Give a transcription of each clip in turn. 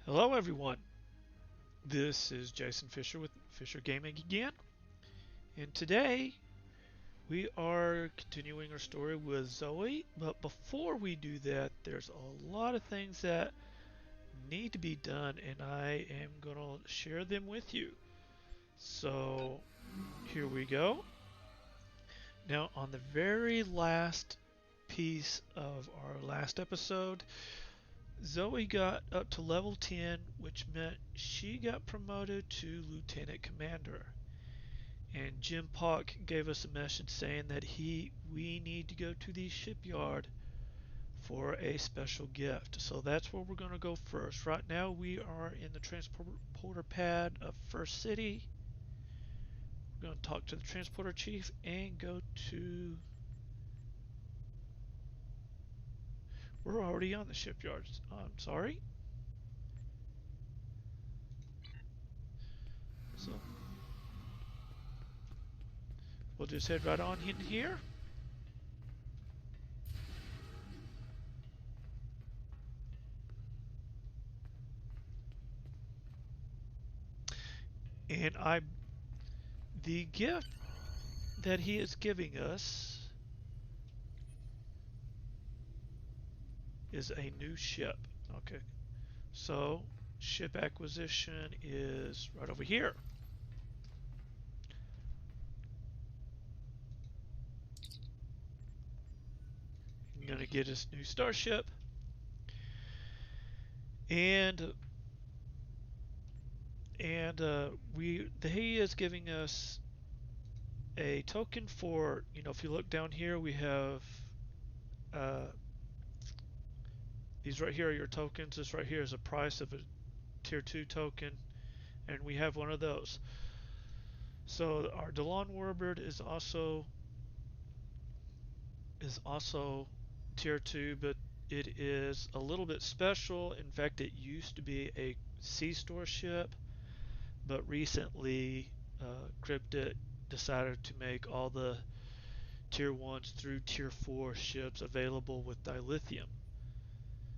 Hello everyone, this is Jason Fisher with Fisher Gaming again, and today we are continuing our story with Zoe, but before we do that, there's a lot of things that need to be done, and I am going to share them with you. So here we go. Now, on the very last piece of our last episode, Zoe got up to level 10, which meant she got promoted to Lieutenant Commander. And Jim Pock gave us a message saying that we need to go to the shipyard for a special gift. So that's where we're going to go first. Right now we are in the transporter pad of First City. We're going to talk to the transporter chief and go to... We're already on the shipyard. I'm sorry. So we'll just head right on in here. And the gift that he is giving us is a new ship. Okay, so ship acquisition is right over here. I'm gonna get his new starship, and he is giving us a token for, if you look down here, we have uh, these right here are your tokens. This right here is a price of a tier 2 token, and we have one of those. So our Delon Warbird is also tier 2, but it is a little bit special. In fact, it used to be a C-store ship, but recently Cryptic decided to make all the tier 1s through tier 4 ships available with dilithium.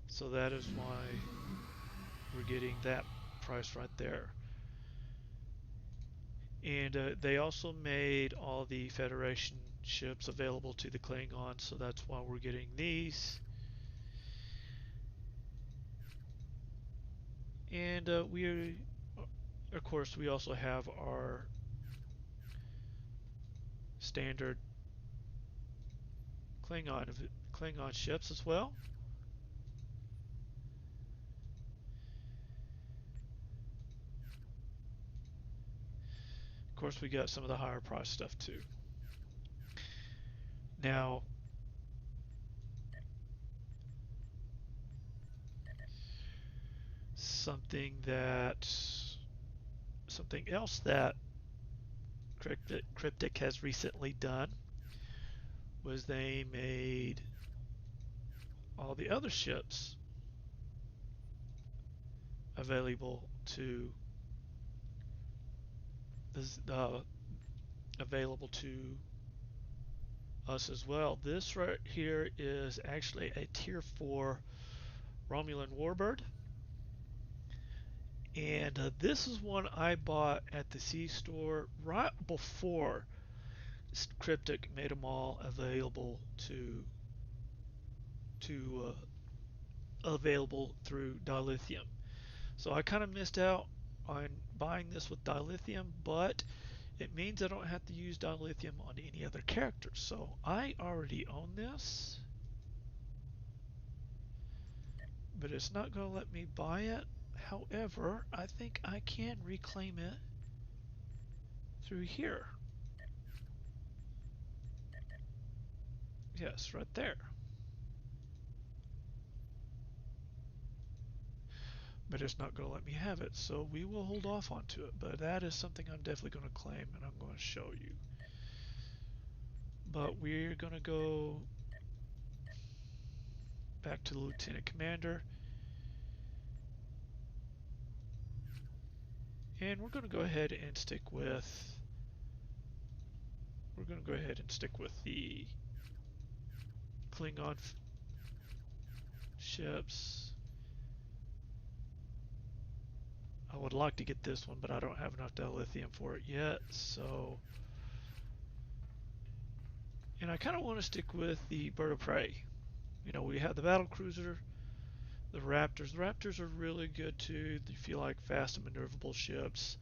So that is why we're getting that price right there. And they also made all the Federation ships available to the Klingons, so that's why we're getting these. And of course, we also have our standard Klingon Klingon ships as well. Of course, we got some of the higher price stuff too. Now, something else that Cryptic has recently done was they made all the other ships available to uh, available to us as well. This right here is actually a tier 4 Romulan Warbird, and this is one I bought at the C store right before Cryptic made them all available to available through dilithium. So I kind of missed out on buying this with dilithium, but it means I don't have to use dilithium on any other characters. So I already own this, but it's not going to let me buy it. However, I think I can reclaim it through here. Yes, right there. But it's not going to let me have it, so we will hold off onto it. But that is something I'm definitely going to claim, and I'm going to show you. But we're going to go back to the Lieutenant Commander, and we're going to go ahead and stick with the Klingon ships. I would like to get this one, but I don't have enough dilithium for it yet. So, and I kind of want to stick with the bird of prey. You know, we have the battle cruiser, the Raptors. The Raptors are really good too. They feel like fast and maneuverable ships.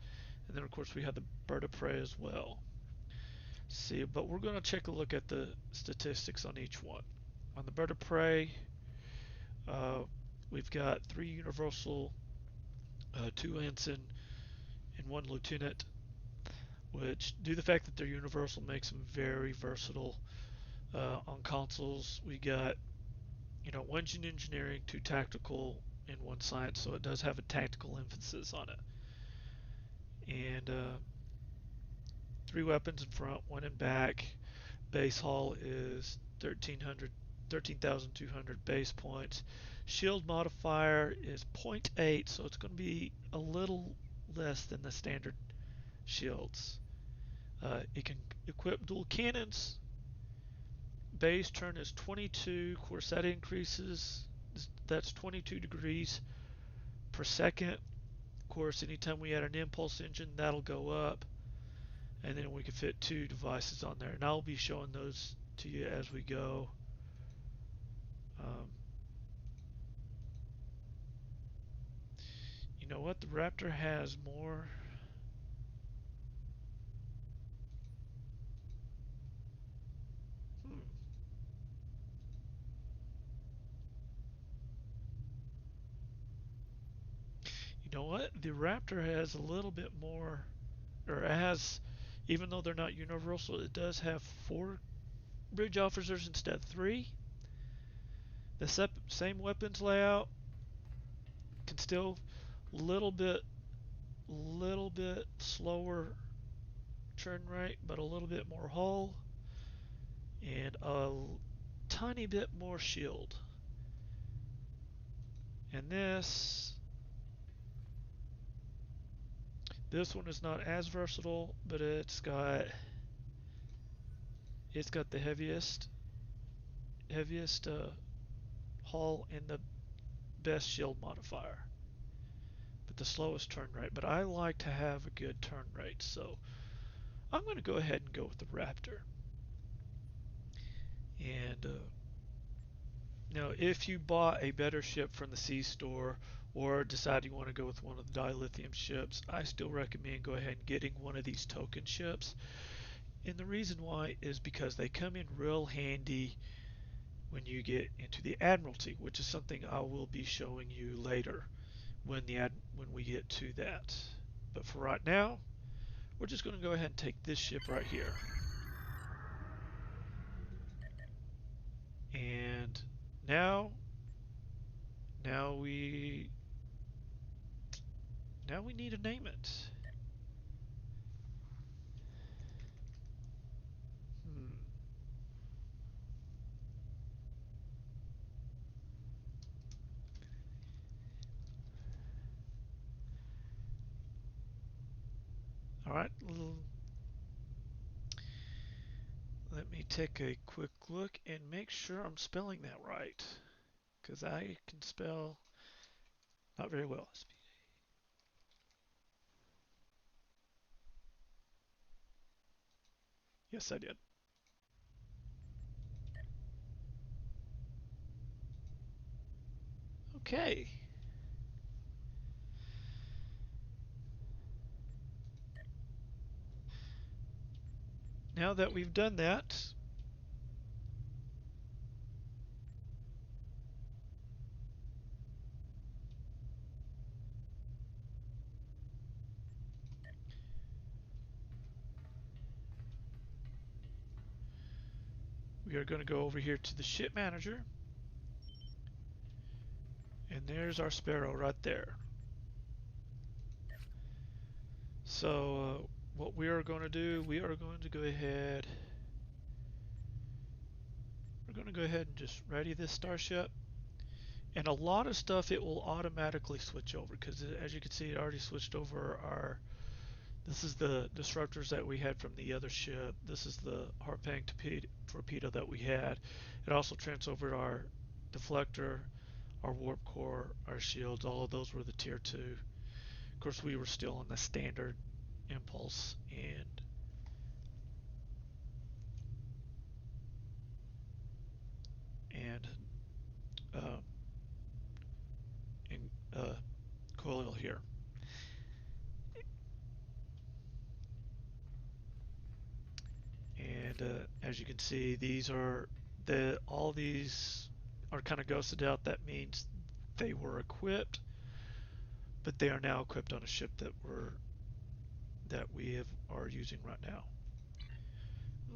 And then of course we have the bird of prey as well. See, but we're going to take a look at the statistics on each one. On the bird of prey, uh, we've got 3 universal, 2 ensign, and 1 lieutenant, which, due to the fact that they're universal, makes them very versatile. On consoles, we got, you know, 1 in engineering, 2 tactical, and 1 science, so it does have a tactical emphasis on it. And 3 weapons in front, 1 in back. Base hull is 13,200 base points. Shield modifier is zero point 0.8, so it's going to be a little less than the standard shields. It can equip dual cannons. Base turn is 22. Of course, that increases. That's 22 degrees per second. Of course, anytime we add an impulse engine, that'll go up. And then we can fit 2 devices on there. And I'll be showing those to you as we go. Um, you know what? The Raptor has more. Hmm. You know what? The Raptor has a little bit more, or it has, even though they're not universal, it does have 4 bridge officers instead of 3. The same weapons layout can still little bit slower turn rate, but a little bit more hull and a tiny bit more shield. And this one is not as versatile, but it's got the heaviest hull and the best shield modifier, but the slowest turn rate. But I like to have a good turn rate, so I'm going to go ahead and go with the Raptor. And now, if you bought a better ship from the C store or decide you want to go with one of the dilithium ships, I still recommend go ahead and getting one of these token ships. And the reason why is because they come in real handy when you get into the Admiralty, which is something I will be showing you later when we get to that. But for right now, we're just going to go ahead and take this ship right here. And now now we now we need to name it. Hmm. All right, let me take a quick look and make sure I'm spelling that right, because I can spell not very well. Yes, I did. Okay. Now that we've done that, we are going to go over here to the ship manager, and there's our Sparrow right there. So what we are going to do, we're going to go ahead and just ready this starship. And a lot of stuff it will automatically switch over, because as you can see, it already switched over our. This is the disruptors that we had from the other ship. This is the Harpang torpedo that we had. It also transferred our deflector, our warp core, our shields. All of those were the tier 2. Of course, we were still on the standard impulse, and uh, in coil here. And as you can see, all these are kind of ghosted out. That means they were equipped, but they are now equipped on a ship that we are using right now.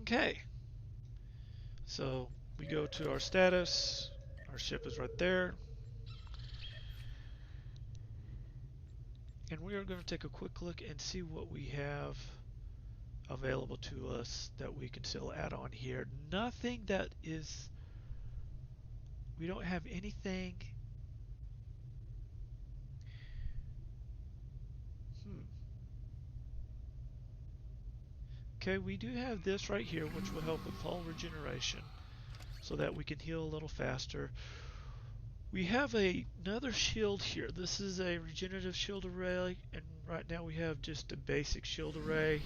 Okay, so we go to our status. Our ship is right there. And we are going to take a quick look and see what we have available to us that we can still add on here. Nothing that is, we don't have anything. Hmm. Okay, we do have this right here, which will help with hull regeneration so that we can heal a little faster. We have another shield here. This is a regenerative shield array, and right now we have just a basic shield array.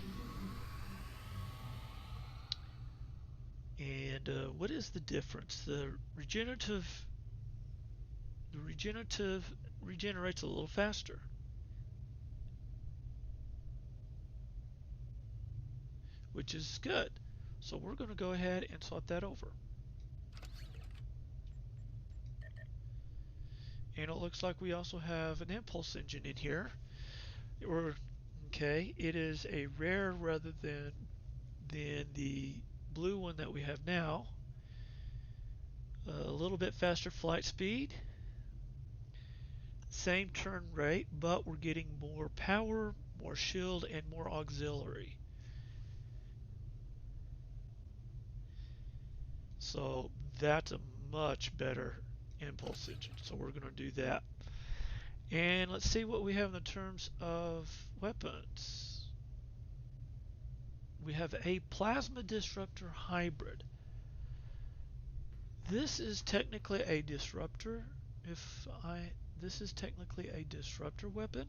And what is the difference? The regenerative regenerates a little faster, which is good. So we're going to go ahead and swap that over. And it looks like we also have an impulse engine in here. Okay, it is a rare rather than the blue one that we have now. A little bit faster flight speed, same turn rate, but we're getting more power, more shield, and more auxiliary. So that's a much better impulse engine. So we're going to do that. And let's see what we have in terms of weapons. We have a plasma disruptor hybrid. This is technically a disruptor. This is technically a disruptor weapon,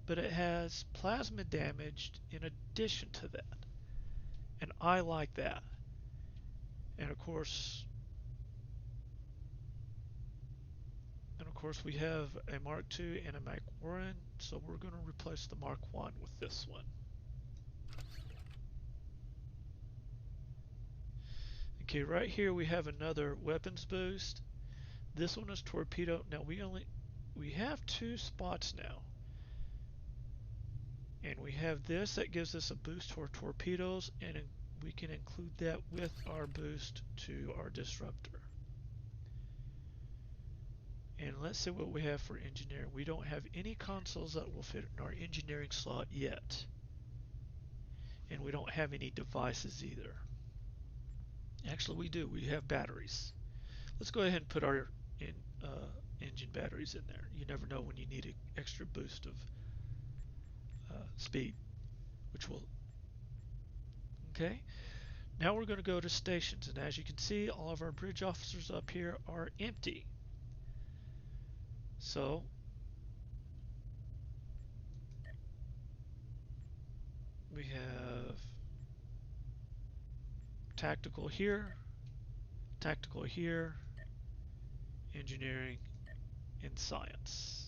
but it has plasma damage in addition to that. And I like that. And of course, we have a Mark II and a Mark 1, so we're going to replace the Mark 1 with this one. Okay, right here we have another weapons boost. This one is torpedo. Now we have 2 spots now. And we have this that gives us a boost to our torpedoes, and we can include that with our boost to our disruptor. And let's see what we have for engineering. We don't have any consoles that will fit in our engineering slot yet. And we don't have any devices either. Actually, we do. We have batteries. Let's go ahead and put our engine batteries in there. You never know when you need an extra boost of speed, which will... Okay. Now we're going to go to stations, and as you can see, all of our bridge officers up here are empty. So we have tactical here, engineering, and science.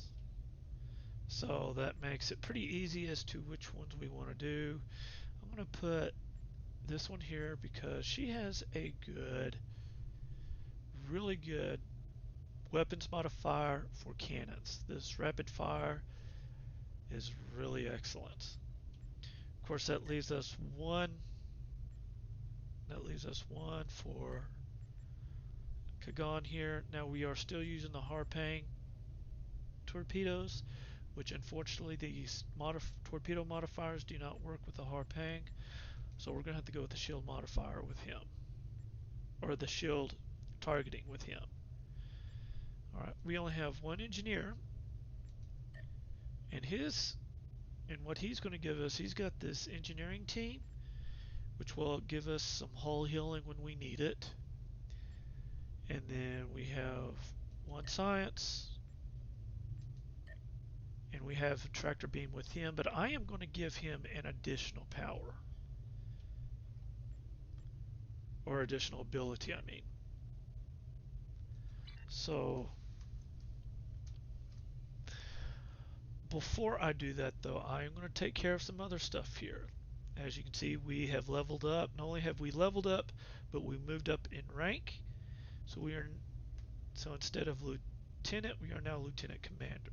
So that makes it pretty easy as to which ones we want to do. I'm going to put this one here because she has a really good weapons modifier for cannons. This rapid fire is really excellent. Of course, that leaves us one. That leaves us one for Kagan here. Now we are still using the Harpang torpedoes, which unfortunately these torpedo modifiers do not work with the Harpang. So we're going to have to go with the shield modifier with him, or the shield targeting with him. Alright, we only have one engineer, and what he's going to give us, he's got this engineering team, which will give us some hull healing when we need it. And then we have one science, and and we have a tractor beam with him, but I am going to give him an additional power, or additional ability, I mean. So before I do that though, I am going to take care of some other stuff here. As you can see, we have leveled up. Not only have we leveled up, but we moved up in rank. So instead of lieutenant, we are now lieutenant commander.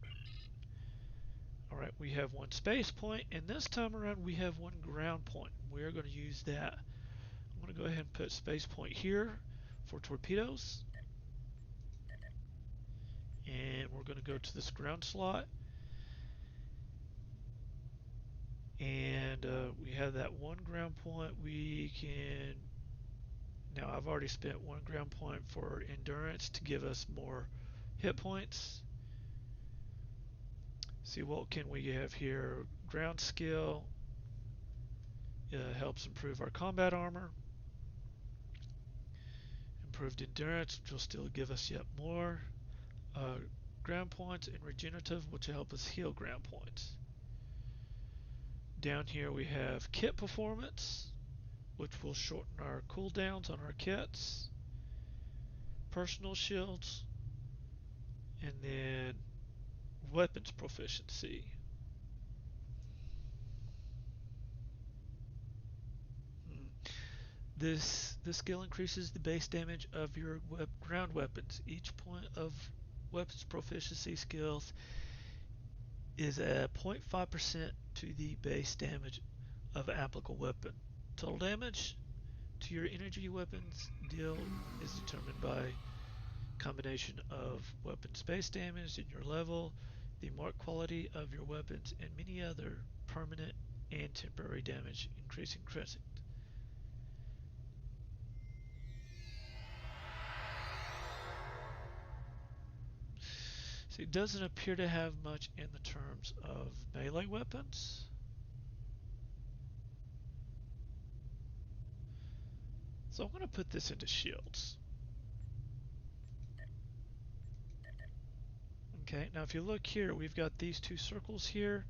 Alright, we have one space point, and this time around we have one ground point. We are going to use that. I'm going to go ahead and put space point here for torpedoes. And we're going to go to this ground slot. And we have that one ground point. We can... Now I've already spent one ground point for endurance to give us more hit points. See, what can we have here? Ground skill helps improve our combat armor. Improved endurance, which will still give us yet more ground points, and regenerative, which will help us heal ground points. Down here we have kit performance, which will shorten our cooldowns on our kits. Personal shields, and then weapons proficiency. This skill increases the base damage of your ground weapons. Each point of weapons proficiency skills is a 0.5% to the base damage of applicable weapon. Total damage to your energy weapons deal is determined by combination of weapons base damage and your level, the mark quality of your weapons, and many other permanent and temporary damage increasing crescent. So it doesn't appear to have much in the terms of melee weapons. So I'm going to put this into shields. Okay, now if you look here, we've got these two circles here,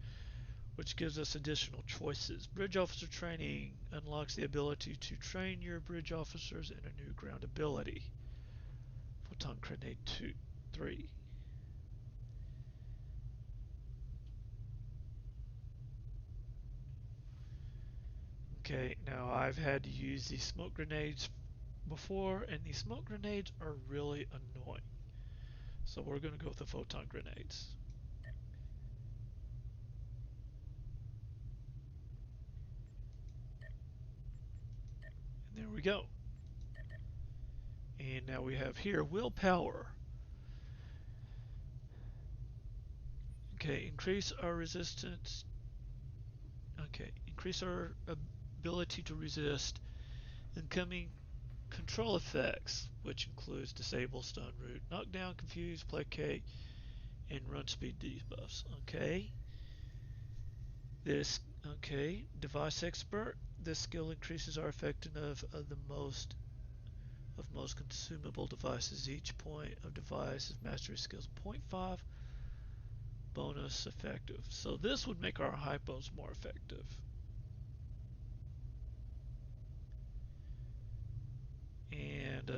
which gives us additional choices. Bridge officer training unlocks the ability to train your bridge officers in a new ground ability. Photon grenade 3. Okay, now I've had to use these smoke grenades before, and these smoke grenades are really annoying. So we're going to go with the photon grenades. And there we go. And now we have here willpower. Okay, increase our resistance. Okay, increase our ability to resist incoming control effects, which includes disable, stun, root, knockdown, confuse, placate, and run speed debuffs. Okay. Device expert. This skill increases our effectiveness of most consumable devices. Each point of device is mastery skills 0.5 bonus effective. So this would make our hypos more effective. And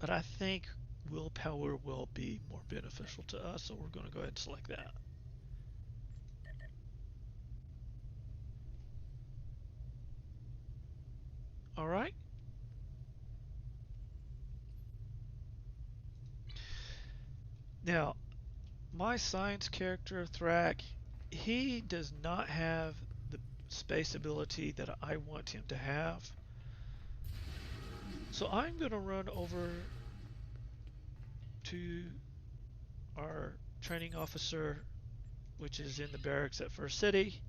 but I think willpower will be more beneficial to us, so we're going to go ahead and select that. All right. Now, my science character, Thrak, he does not have the space ability that I want him to have. So I'm going to run over to our training officer, which is in the barracks at First City,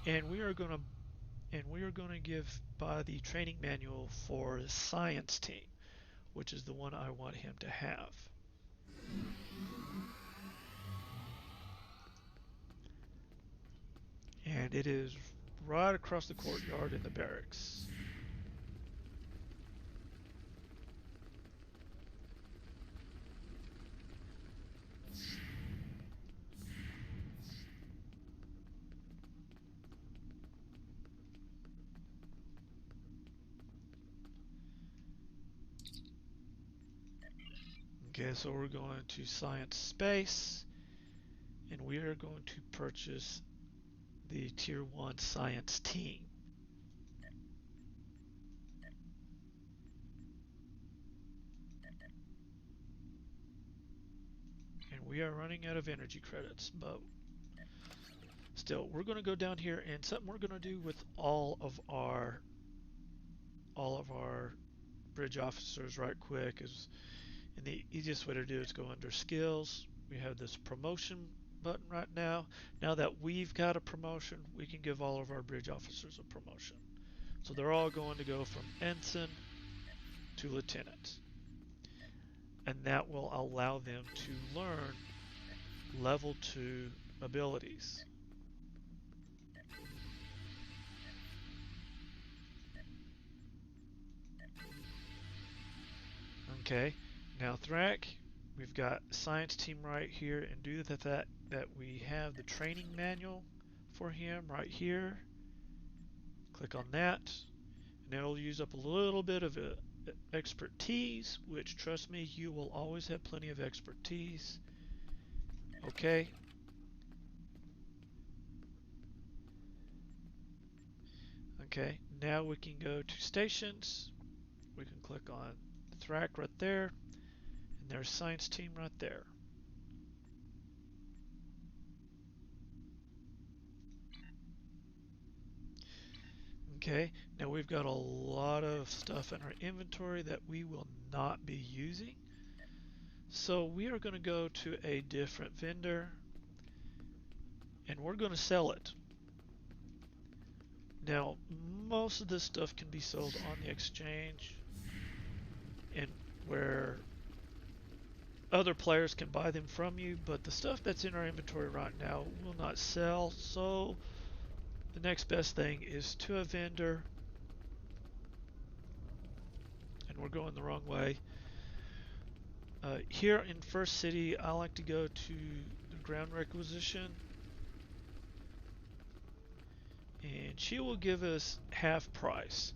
and we are going to give by the training manual for the science team, which is the one I want him to have. And it is right across the courtyard in the barracks. Okay, so we're going to science space, and we are going to purchase the tier 1 science team. And we are running out of energy credits, but still, we're going to go down here, and something we're going to do with all of our bridge officers right quick is, and the easiest way to do it is go under skills. We have this promotion button right now. Now that we've got a promotion, we can give all of our bridge officers a promotion. So they're all going to go from ensign to lieutenant. And that will allow them to learn level 2 abilities. Okay, now Thrak, we've got science team right here, and due to that we have the training manual for him right here. Click on that, and it'll use up a little bit of expertise, which, trust me, you will always have plenty of expertise. Okay. Okay, now we can go to stations. We can click on Thrak right there, and there's science team right there. Okay, now we've got a lot of stuff in our inventory that we will not be using. So we are going to go to a different vendor, and we're going to sell it. Now, most of this stuff can be sold on the exchange, and where other players can buy them from you, but the stuff that's in our inventory right now will not sell. So the next best thing is to a vendor, and we're going the wrong way. Here in First City, I like to go to the ground requisition, and she will give us half price,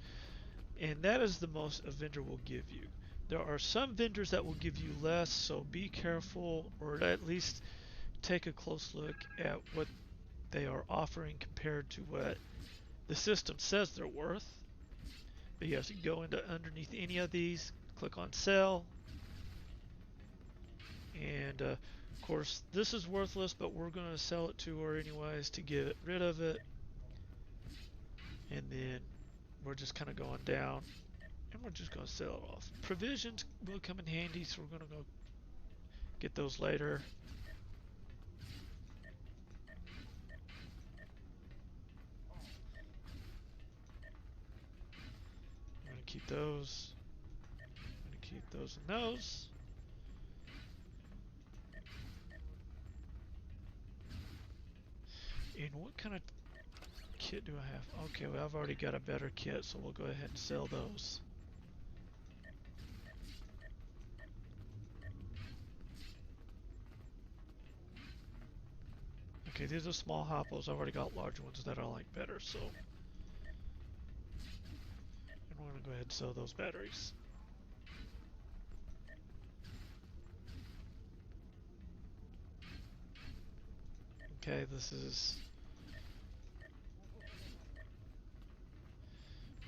and that is the most a vendor will give you. There are some vendors that will give you less, so be careful, or at least take a close look at what they are offering compared to what the system says they're worth. But yes, you can go into underneath any of these, click on sell, and of course this is worthless, but we're going to sell it to her anyways to get rid of it. And then we're just kind of going down, and we're just going to sell it off. Provisions will come in handy, so we're going to go get those later. I'm going to keep those. I'm going to keep those and those. And what kind of kit do I have? Okay, well, I've already got a better kit, so we'll go ahead and sell those. Okay, these are small hoppos. I've already got large ones that I like better, so. And we're going to go ahead and sell those batteries. Okay, this is.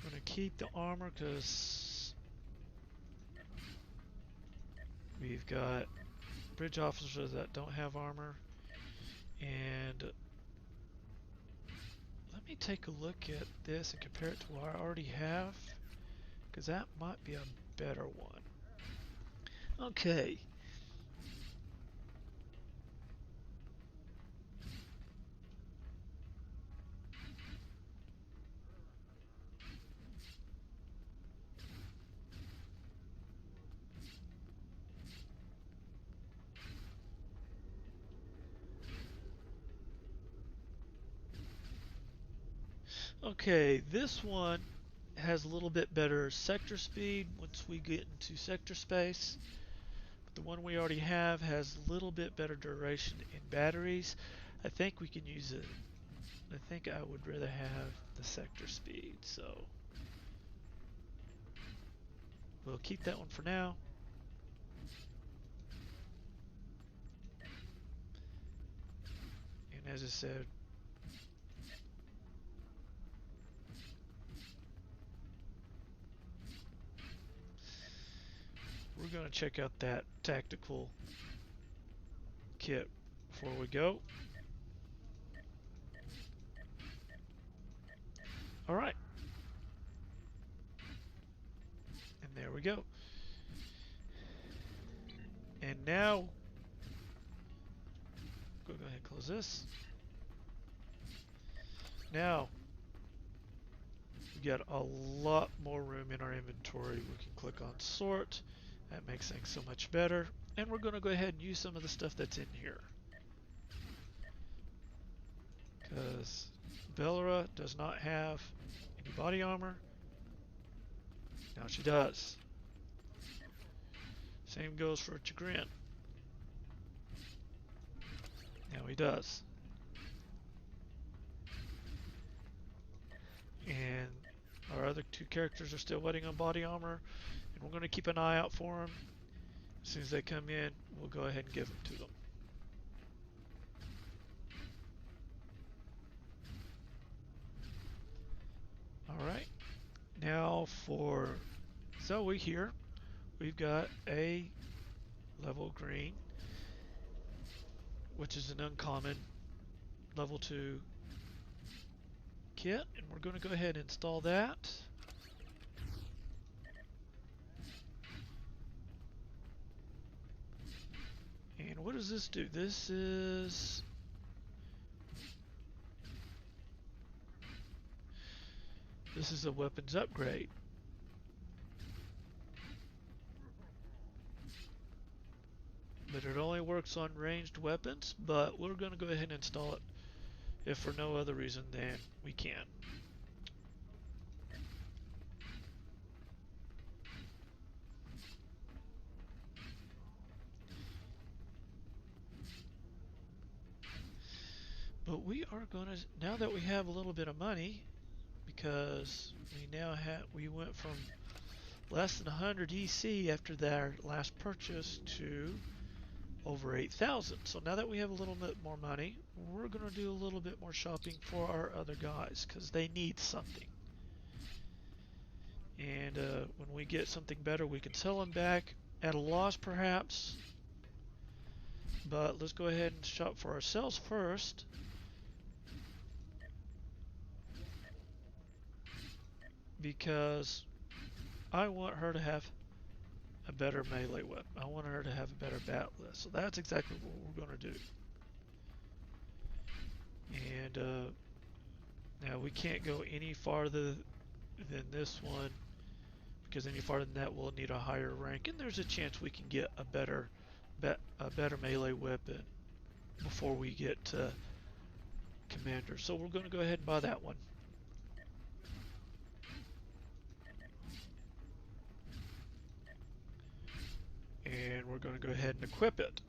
I'm going to keep the armor because we've got bridge officers that don't have armor. And let me take a look at this and compare it to what I already have, because that might be a better one. Okay. Okay, this one has a little bit better sector speed once we get into sector space. But the one we already have has a little bit better duration in batteries. I think we can use it. I think I would rather have the sector speed, so we'll keep that one for now. as I said, we're going to check out that tactical kit before we go. All right. And there we go. And now, go ahead and close this. Now, we got a lot more room in our inventory. We can click on sort. That makes things so much better. And we're going to go ahead and use some of the stuff that's in here. Because Bellara does not have any body armor. Now she does. Same goes for Chagrin. Now he does. And our other two characters are still waiting on body armor. And we're going to keep an eye out for them. As soon as they come in, we'll go ahead and give them to them. Alright. Now for Zoe here, we've got a level green, which is an uncommon level 2 kit, and we're going to go ahead and install that. And what does this do? This is a weapons upgrade. But it only works on ranged weapons, but we're going to go ahead and install it if for no other reason than we can. But we are going to, now that we have a little bit of money, because we went from less than 100 EC after their last purchase to over 8,000. So now that we have a little bit more money, we're going to do a little bit more shopping for our other guys because they need something. And when we get something better, we can sell them back at a loss perhaps. But let's go ahead and shop for ourselves first. Because I want her to have a better melee weapon. I want her to have a better bat list. So that's exactly what we're going to do. And now we can't go any farther than this one, because any farther than that we'll need a higher rank, and there's a chance we can get a better melee weapon before we get to Commander. So we're going to go ahead and buy that one. And we're going to go ahead and equip it.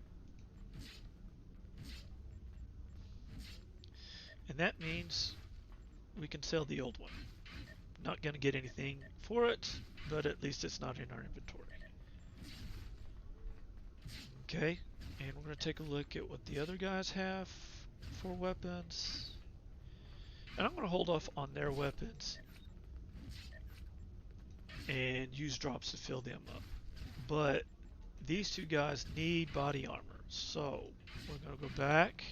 And that means we can sell the old one. Not going to get anything for it, but at least it's not in our inventory. Okay, and we're going to take a look at what the other guys have for weapons. And I'm going to hold off on their weapons and use drops to fill them up. But these two guys need body armor, so we're going to go back.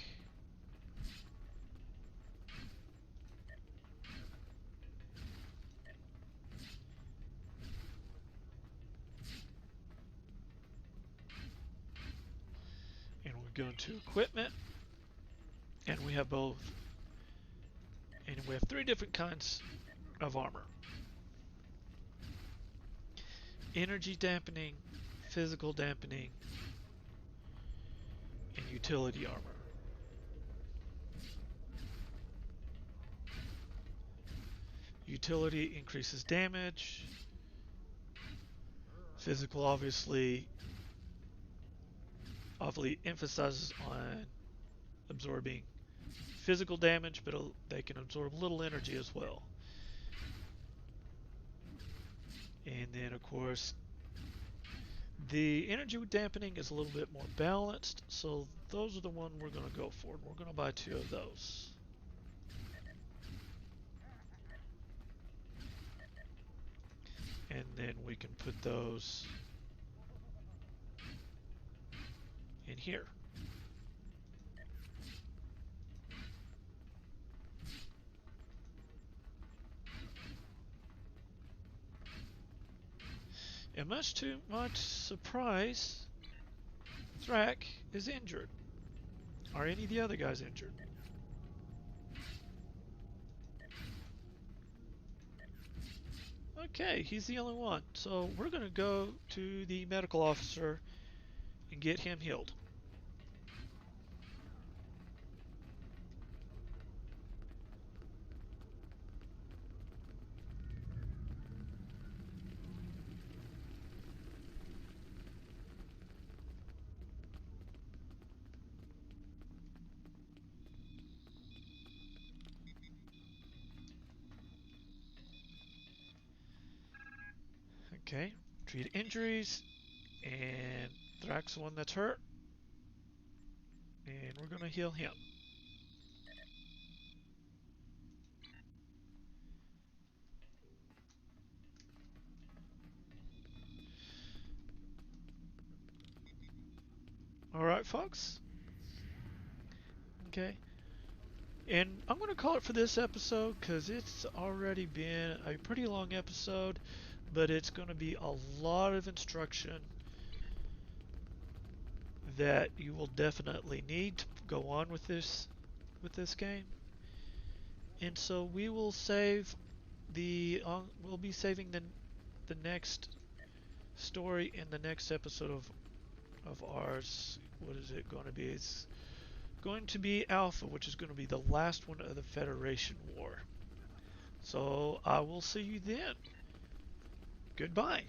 And we're going to equipment, and we have both. And we have 3 different kinds of armor: energy dampening, physical dampening, and utility armor. Utility increases damage. Physical obviously emphasizes on absorbing physical damage, but they can absorb little energy as well. And then of course the energy dampening is a little bit more balanced, so those are the one we're going to go for. We're going to buy 2 of those. And then we can put those in here. And much to much surprise, Thrak is injured. Are any of the other guys injured? Okay, he's the only one. So we're going to go to the medical officer and get him healed. Okay, treat injuries, and Thrak's the one that's hurt, and we're going to heal him. Alright, folks. Okay. And I'm going to call it for this episode because it's already been a pretty long episode, but it's going to be a lot of instruction that you will definitely need to go on with this game. And so we will save we'll be saving the next story in the next episode of ours. What is it going to be? It's going to be Alpha, which is going to be the last one of the Federation War. So I will see you then. Goodbye.